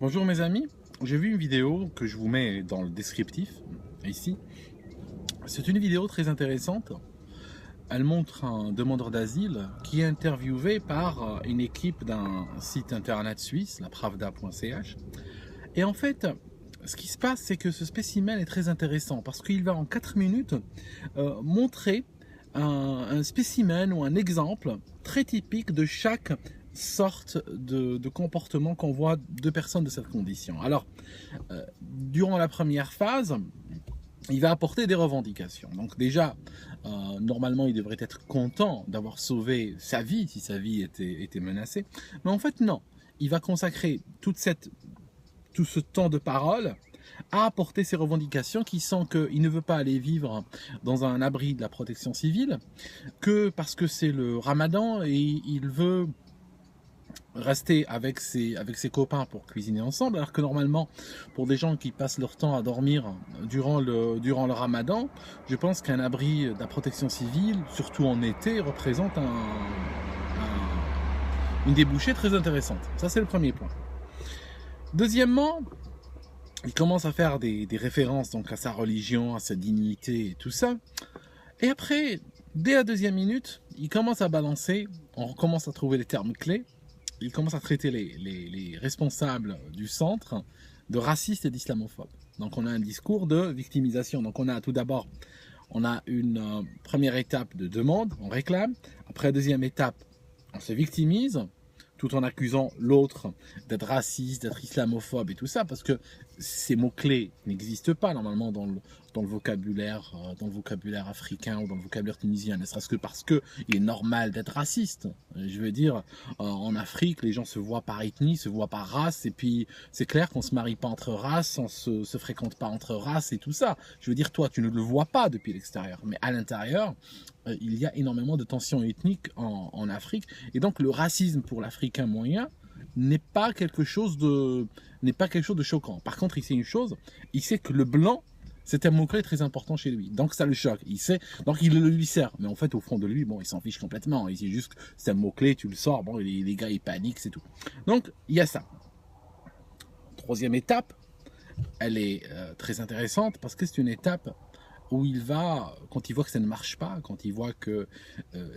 Bonjour mes amis, j'ai vu une vidéo que je vous mets dans le descriptif, ici. C'est une vidéo très intéressante. Elle montre un demandeur d'asile qui est interviewé par une équipe d'un site internet suisse, la pravda.ch. Et en fait, ce qui se passe, c'est que ce spécimen est très intéressant parce qu'il va en 4 minutes montrer un spécimen ou un exemple très typique de chaque sorte de comportement qu'on voit de personnes de cette condition. Alors, durant la première phase, il va apporter des revendications. Donc déjà, normalement, il devrait être content d'avoir sauvé sa vie si sa vie était menacée. Mais en fait, non. Il va consacrer tout ce temps de parole à apporter ses revendications qui sont qu'il ne veut pas aller vivre dans un abri de la protection civile, que parce que c'est le ramadan et il veut rester avec ses copains pour cuisiner ensemble, alors que normalement, pour des gens qui passent leur temps à dormir durant le ramadan, je pense qu'un abri de la protection civile, surtout en été, représente une débouchée très intéressante. Ça, c'est le premier point. Deuxièmement, il commence à faire des références donc à sa religion, à sa dignité et tout ça. Et après, dès la deuxième minute, il commence à balancer, on commence à trouver les termes clés. Il commence à traiter les responsables du centre de racistes et d'islamophobes. Donc on a un discours de victimisation. Donc on a tout d'abord, on a une première étape de demande, on réclame. Après, deuxième étape, on se victimise, tout en accusant l'autre d'être raciste, d'être islamophobe et tout ça, parce que ces mots-clés n'existent pas normalement dans le vocabulaire africain ou dans le vocabulaire tunisien, ne serait-ce que parce que il est normal d'être raciste. Je veux dire, en Afrique, les gens se voient par ethnie, se voient par race, et puis c'est clair qu'on se marie pas entre races, on se fréquente pas entre races et tout ça. Je veux dire, toi, tu ne le vois pas depuis l'extérieur, mais à l'intérieur, il y a énormément de tensions ethniques en Afrique, et donc le racisme pour l'Africain moyen n'est pas quelque chose de choquant. Par contre, il sait une chose, il sait que le blanc, c'est un mot-clé très important chez lui. Donc ça le choque. Il sait, donc il le lui sert. Mais en fait, au fond de lui, bon, il s'en fiche complètement. Il sait juste que c'est un mot-clé, tu le sors, bon, les gars, ils paniquent, c'est tout. Donc, il y a ça. Troisième étape, elle est très intéressante parce que c'est une étape où il va, quand il voit que ça ne marche pas, quand il voit que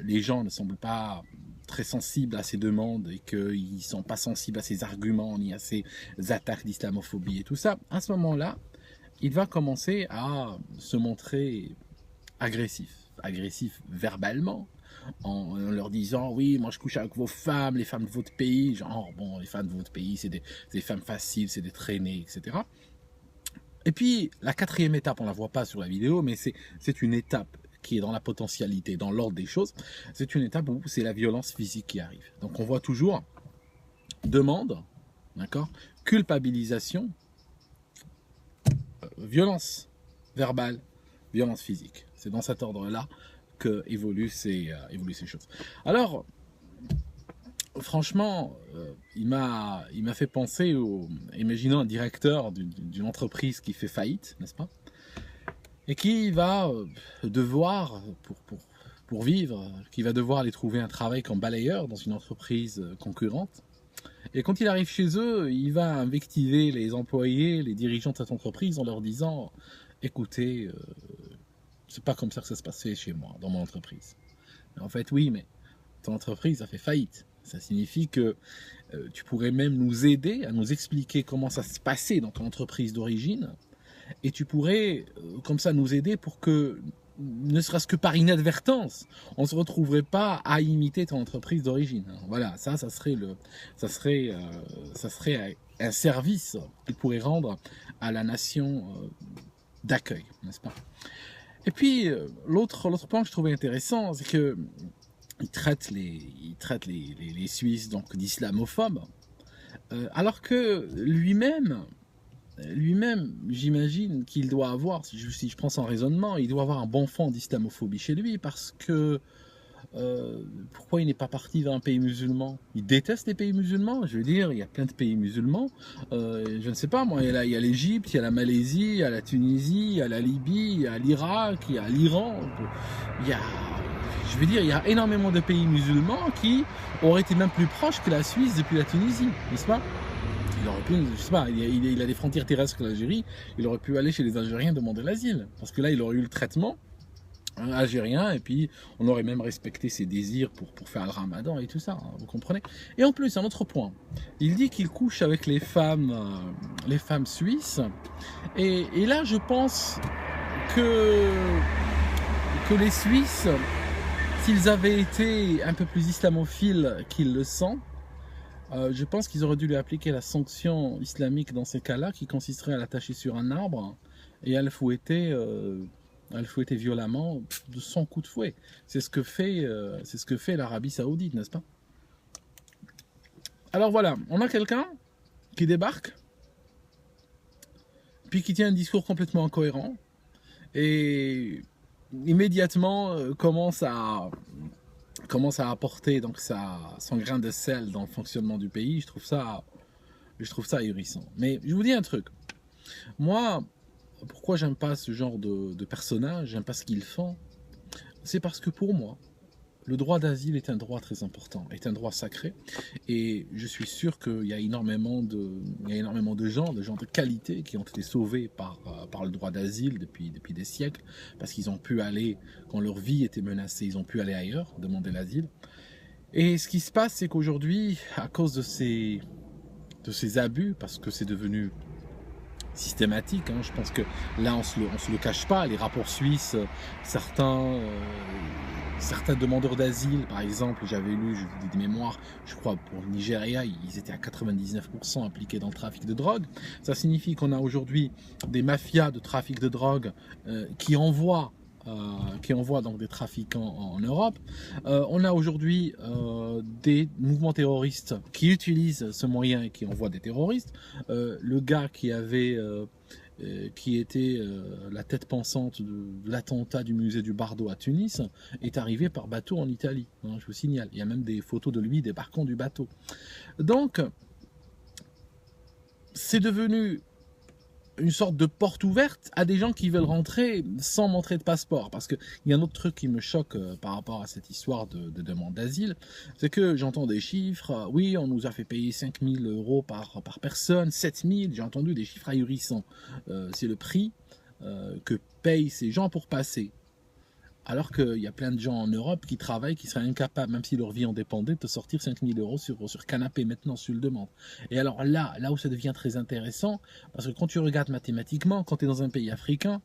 les gens ne semblent pas très sensibles à ses demandes et qu'ils ne sont pas sensibles à ses arguments ni à ses attaques d'islamophobie et tout ça, à ce moment-là, il va commencer à se montrer agressif verbalement, en leur disant oui, moi je couche avec vos femmes, les femmes de votre pays, genre bon, les femmes de votre pays c'est des femmes faciles, c'est des traînées, etc. Et puis la quatrième étape, on la voit pas sur la vidéo, mais c'est une étape qui est dans la potentialité, dans l'ordre des choses. C'est une étape où c'est la violence physique qui arrive. Donc on voit toujours demande, d'accord, culpabilisation, violence verbale, violence physique. C'est dans cet ordre-là que évoluent ces choses. Alors, franchement, il m'a fait penser imaginons un directeur d'une entreprise qui fait faillite, n'est-ce pas? Et qui va devoir, pour vivre, qui va devoir aller trouver un travail comme balayeur dans une entreprise concurrente. Et quand il arrive chez eux, il va invectiver les employés, les dirigeants de cette entreprise en leur disant « Écoutez, c'est pas comme ça que ça se passait chez moi, dans mon entreprise. » En fait, oui, mais ton entreprise a fait faillite. Ça signifie que tu pourrais même nous aider à nous expliquer comment ça se passait dans ton entreprise d'origine. Et tu pourrais, comme ça, nous aider pour que, ne serait-ce que par inadvertance, on ne se retrouverait pas à imiter ton entreprise d'origine. Voilà, ça serait un service qu'il pourrait rendre à la nation d'accueil, n'est-ce pas? Et puis, l'autre point que je trouvais intéressant, c'est que il traite les Suisses donc d'islamophobes, alors que lui-même, j'imagine qu'il doit avoir, si je prends son raisonnement, il doit avoir un bon fond d'islamophobie chez lui, parce que pourquoi il n'est pas parti vers un pays musulman? Il déteste les pays musulmans, je veux dire, il y a plein de pays musulmans, je ne sais pas moi, il y a l'Égypte, il y a la Malaisie, il y a la Tunisie, il y a la Libye, il y a l'Irak, il y a l'Iran, je veux dire, il y a énormément de pays musulmans qui auraient été même plus proches que la Suisse depuis la Tunisie, n'est-ce pas? il aurait pu, je sais pas, il a des frontières terrestres avec l'Algérie, il aurait pu aller chez les Algériens demander l'asile. Parce que là, il aurait eu le traitement algérien, et puis on aurait même respecté ses désirs pour faire le ramadan et tout ça, hein, vous comprenez. Et en plus, un autre point, il dit qu'il couche avec les femmes suisses, et là je pense que les Suisses, s'ils avaient été un peu plus islamophiles qu'ils le sont, je pense qu'ils auraient dû lui appliquer la sanction islamique dans ces cas-là, qui consisterait à l'attacher sur un arbre et à le fouetter violemment de 100 coups de fouet. C'est ce que fait l'Arabie Saoudite, n'est-ce pas? Alors voilà, on a quelqu'un qui débarque, puis qui tient un discours complètement incohérent, et immédiatement commence à apporter donc son grain de sel dans le fonctionnement du pays. Je trouve ça ahurissant. Mais je vous dis un truc. Moi, pourquoi j'aime pas ce genre de personnages, j'aime pas ce qu'ils font, c'est parce que pour moi, le droit d'asile est un droit très important, est un droit sacré, et je suis sûr qu'il y a énormément de gens de qualité qui ont été sauvés par le droit d'asile depuis des siècles, parce qu'ils ont pu aller, quand leur vie était menacée, ils ont pu aller ailleurs, demander l'asile. Et ce qui se passe, c'est qu'aujourd'hui, à cause de ces abus, parce que c'est devenu systématique, hein, je pense que là on se le cache pas, les rapports suisses, certains demandeurs d'asile, par exemple, j'avais lu, je vous dis de mémoire, je crois pour le Nigeria, ils étaient à 99% impliqués dans le trafic de drogue. Ça signifie qu'on a aujourd'hui des mafias de trafic de drogue qui envoient donc des trafiquants en Europe. On a aujourd'hui des mouvements terroristes qui utilisent ce moyen et qui envoient des terroristes. Le gars qui était la tête pensante de l'attentat du musée du Bardo à Tunis est arrivé par bateau en Italie, hein, je vous signale. Il y a même des photos de lui débarquant du bateau. Donc, c'est devenu une sorte de porte ouverte à des gens qui veulent rentrer sans montrer de passeport. Parce qu'il y a un autre truc qui me choque par rapport à cette histoire de demande d'asile, c'est que j'entends des chiffres, oui, on nous a fait payer 5 000 € par personne, 7 000, j'ai entendu des chiffres ahurissants. C'est le prix que payent ces gens pour passer. Alors qu'il y a plein de gens en Europe qui travaillent, qui seraient incapables, même si leur vie en dépendait, de sortir 5 000 € sur canapé maintenant, sur le demande. Et alors là où ça devient très intéressant, parce que quand tu regardes mathématiquement, quand tu es dans un pays africain,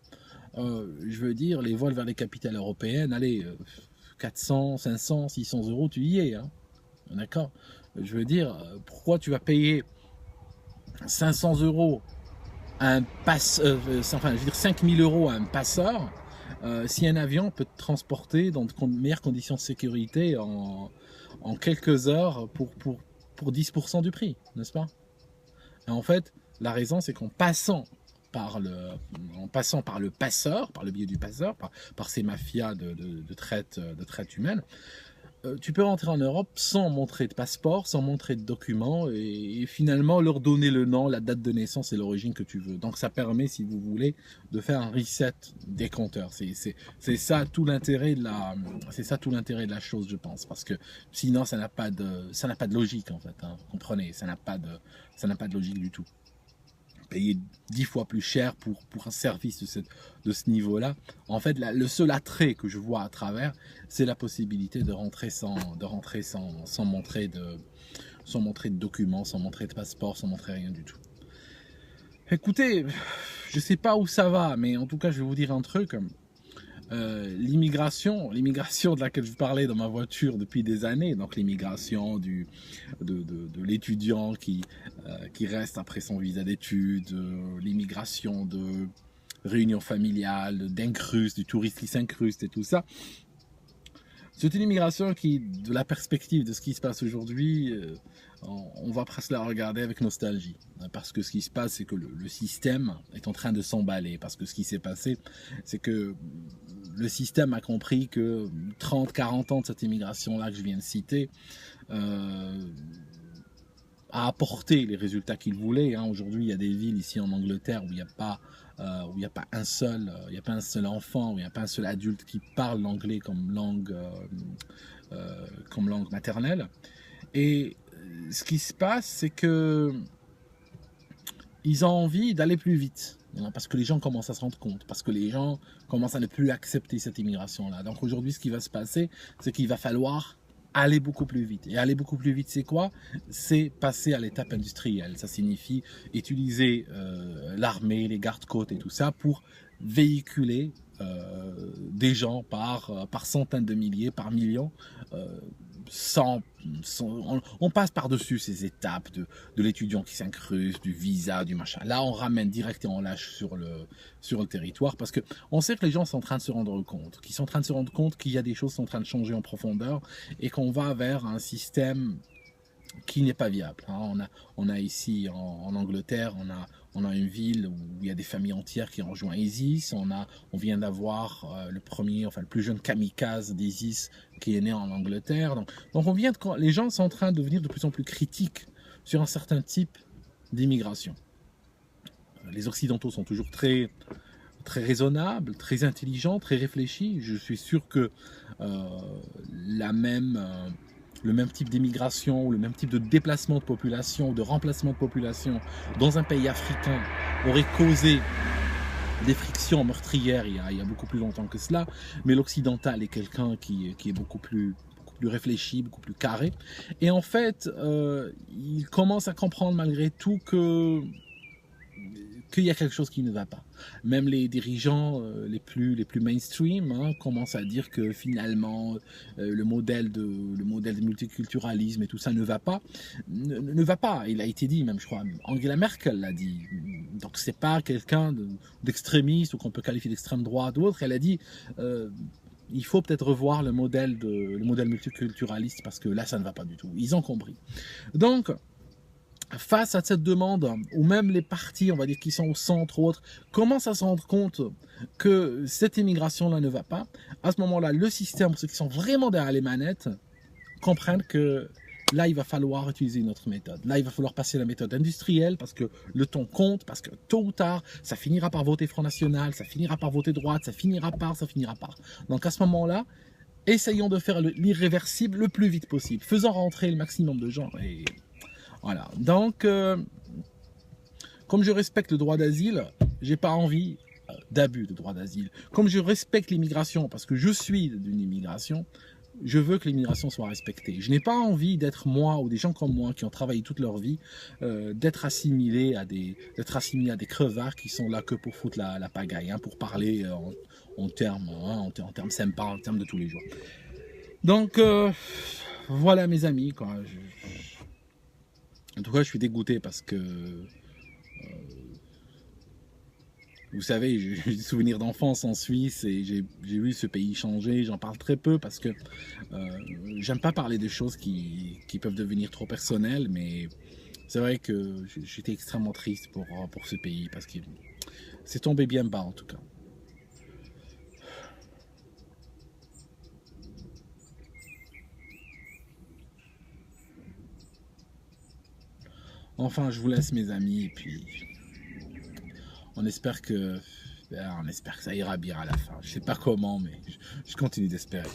je veux dire, les vols vers les capitales européennes, allez, 400, 500, 600 €, tu y es. Hein. D'accord? Je veux dire, pourquoi tu vas payer 500 € à un enfin, je veux dire 5 000 € à un passeur, si un avion peut te transporter dans de meilleures conditions de sécurité en quelques heures pour 10% du prix, n'est-ce pas? Et en fait, la raison, c'est qu'en passant par le passeur, par le biais du passeur, par ces mafias de traite humaine, tu peux rentrer en Europe sans montrer de passeport, sans montrer de documents, et finalement leur donner le nom, la date de naissance et l'origine que tu veux. Donc ça permet, si vous voulez, de faire un reset des compteurs. C'est ça tout l'intérêt de la chose, je pense, parce que sinon ça n'a pas de logique en fait. Hein, vous comprenez, ça n'a pas de logique du tout. Payer 10 fois plus cher pour un service de ce niveau-là. En fait, le seul attrait que je vois à travers, c'est la possibilité de rentrer sans montrer de documents, sans montrer de passeport, sans montrer rien du tout. Écoutez, je sais pas où ça va, mais en tout cas, je vais vous dire un truc. L'immigration de laquelle je vous parlais dans ma voiture depuis des années, donc l'immigration de l'étudiant qui reste après son visa d'études, l'immigration de réunion familiale, d'incruste, du touriste qui s'incruste et tout ça. C'est une immigration qui, de la perspective de ce qui se passe aujourd'hui, on va presque la regarder avec nostalgie. Parce que ce qui se passe, c'est que le système est en train de s'emballer. Parce que ce qui s'est passé, c'est que le système a compris que 30-40 ans de cette immigration-là que je viens de citer a apporté les résultats qu'il voulait. Hein. Aujourd'hui, il y a des villes ici en Angleterre où il n'y a pas un seul enfant, où il n'y a pas un seul adulte qui parle l'anglais comme langue maternelle. Et ce qui se passe, c'est que ils ont envie d'aller plus vite. Parce que les gens commencent à se rendre compte, parce que les gens commencent à ne plus accepter cette immigration-là. Donc aujourd'hui, ce qui va se passer, c'est qu'il va falloir aller beaucoup plus vite. Et aller beaucoup plus vite, c'est quoi? C'est passer à l'étape industrielle. Ça signifie utiliser l'armée, les gardes-côtes et tout ça pour véhiculer des gens par centaines de milliers, par millions, on passe par-dessus ces étapes de l'étudiant qui s'incruste, du visa, du machin. Là, on ramène direct et on lâche sur le territoire parce que on sait que les gens sont en train de se rendre compte, qu'ils sont en train de se rendre compte qu'il y a des choses qui sont en train de changer en profondeur et qu'on va vers un système qui n'est pas viable. On a ici en Angleterre, on a une ville où il y a des familles entières qui ont rejoint ISIS. On vient d'avoir le plus jeune kamikaze d'ISIS qui est né en Angleterre. Donc les gens sont en train de devenir de plus en plus critiques sur un certain type d'immigration. Les Occidentaux sont toujours très raisonnables, très intelligents, très réfléchis. Je suis sûr que le même type d'immigration ou le même type de déplacement de population ou de remplacement de population dans un pays africain aurait causé des frictions meurtrières il y a beaucoup plus longtemps que cela, mais l'occidental est quelqu'un qui est beaucoup plus réfléchi, beaucoup plus carré, et en fait il commence à comprendre malgré tout qu'il y a quelque chose qui ne va pas. Même les dirigeants les plus mainstream commencent à dire que finalement le modèle de multiculturalisme et tout ça ne va pas. Ne va pas. Il a été dit, même je crois, Angela Merkel l'a dit. Donc c'est pas quelqu'un d'extrémiste ou qu'on peut qualifier d'extrême droite ou autre. Elle a dit il faut peut-être revoir le modèle multiculturaliste parce que là ça ne va pas du tout. Ils ont compris. Donc face à cette demande, ou même les partis, on va dire, qui sont au centre ou autres, commencent à se rendre compte que cette immigration-là ne va pas, à ce moment-là, le système, pour ceux qui sont vraiment derrière les manettes, comprennent que là, il va falloir utiliser une autre méthode. Là, il va falloir passer à la méthode industrielle, parce que le temps compte, parce que tôt ou tard, ça finira par voter Front National, ça finira par voter droite, ça finira par. Donc à ce moment-là, essayons de faire l'irréversible le plus vite possible. Faisons rentrer le maximum de gens et... Voilà, donc comme je respecte le droit d'asile, j'ai pas envie d'abus de droit d'asile. Comme je respecte l'immigration, parce que je suis d'une immigration, je veux que l'immigration soit respectée. Je n'ai pas envie d'être moi ou des gens comme moi qui ont travaillé toute leur vie, d'être assimilés à des crevards qui sont là que pour foutre la pagaille, pour parler en termes sympas, en termes de tous les jours. Donc voilà mes amis, quoi. En tout cas, je suis dégoûté parce que, vous savez, j'ai des souvenirs d'enfance en Suisse et j'ai vu ce pays changer. J'en parle très peu parce que j'aime pas parler de choses qui peuvent devenir trop personnelles, mais c'est vrai que j'étais extrêmement triste pour ce pays parce que c'est tombé bien bas en tout cas. Enfin, je vous laisse mes amis et puis on espère que ça ira bien à la fin. Je sais pas comment, mais je continue d'espérer.